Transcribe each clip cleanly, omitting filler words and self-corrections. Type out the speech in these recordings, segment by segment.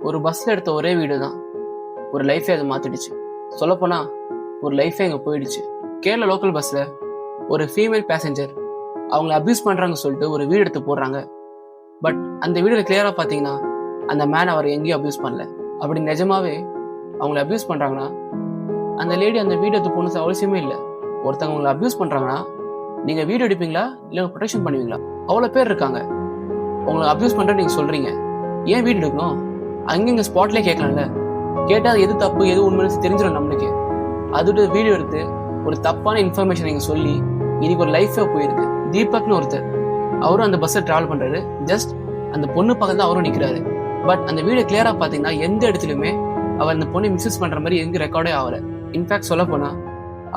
ஒரு பஸ்ல எடுத்த ஒரே வீடியோ தான் ஒரு லைஃபே அதை மாத்திடுச்சு. சொல்லப்போனா ஒரு லைஃபே அங்கே போயிடுச்சு. கேரளா லோக்கல் பஸ்ல ஒரு ஃபீமேல் பேசஞ்சர் அவங்கள அபியூஸ் பண்றாங்க சொல்லிட்டு ஒரு வீடியோ எடுத்து போடுறாங்க. பட் அந்த வீடியோல கிளியரா பாத்தீங்கன்னா அந்த மேன் அவர் எங்கேயும் அபியூஸ் பண்ணல. அப்படி நிஜமாவே அவங்கள அபியூஸ் பண்றாங்கன்னா அந்த லேடி அந்த வீடியோ எடுத்து போகணும் அவசியமே இல்லை. ஒருத்தவங்க உங்களை அபியூஸ் பண்றாங்கன்னா நீங்க வீடியோ எடுப்பீங்களா இல்லை ப்ரொடெக்ஷன் பண்ணுவீங்களா? அவ்வளோ பேர் இருக்காங்க. உங்களை அபியூஸ் பண்ற நீங்க சொல்றீங்க, ஏன் வீடியோ எடுக்கணும்? அங்கங்க ஸ்பாட்லேயே கேட்கலாம்ல. கேட்டால் எது தப்பு எது உண்மைன்னு தெரிஞ்சிடும் நம்மளுக்கு. அதோட வீடியோ எடுத்து ஒரு தப்பான இன்ஃபர்மேஷன் நீங்க சொல்லி இன்னைக்கு ஒரு லைஃபே போயிருக்கு. தீபக்னு ஒருத்தர், அவரும் அந்த பஸ்ஸை டிராவல் பண்றாரு. ஜஸ்ட் அந்த பொண்ணு பக்கத்துல அவரும் நிக்கிறாரு. பட் அந்த வீடியோ கிளியரா பாத்தீங்கன்னா எந்த இடத்துலயுமே அவர் அந்த பொண்ணை மிஸ்யூஸ் பண்ற மாதிரி எங்க ரெக்கார்டே ஆகல. இன்ஃபேக்ட் சொல்ல போனா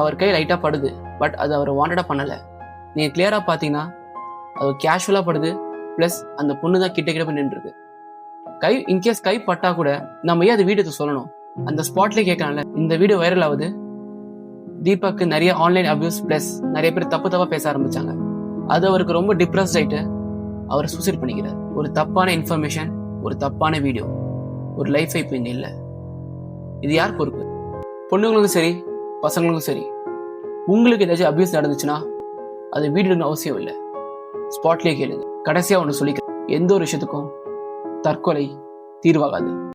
அவர் கை லைட்டா படுது, பட் அது அவர் வாண்டடா பண்ணல. நீங்க கிளியரா பாத்தீங்கன்னா அது கேஷுவலா படுது. பிளஸ் அந்த பொண்ணு தான் கிட்ட போய் நின்று இருக்கு. கை இன்கேஸ் கை பட்டா கூட நம்ம ஏன் அந்த வீடியோ சொல்லணும்? அந்த ஸ்பாட்லயே கேட்கலாம்ல. இந்த வீடியோ வைரல் ஆகுது. தீபக்கு நிறைய ஆன்லைன் அபியூஸ் பிளஸ் நிறைய பேர் தப்பா பேச ஆரம்பிச்சாங்க. அது அவருக்கு ரொம்ப டிப்ரெஸ்ட் ஆயிட்டு அவர் சூசைட் பண்ணிக்கிறார். ஒரு தப்பான இன்ஃபர்மேஷன், ஒரு தப்பான வீடியோ, ஒரு லைஃப் இப்போ இங்க இல்லை. இது யார் பொறுப்பு? பொண்ணுங்களுக்கும் சரி பசங்களுக்கும் சரி. உங்களுக்கு ஏதாச்சும் அபியூஸ் நடந்துச்சுன்னா அது வீடியோன்னு அவசியம் இல்லை, ஸ்பாட்லேயே கேளுங்க. கடைசியா ஒன்று சொல்லிக்கிறேன், எந்த ஒரு விஷயத்துக்கும் தற்கொலை தீர்வாகாது.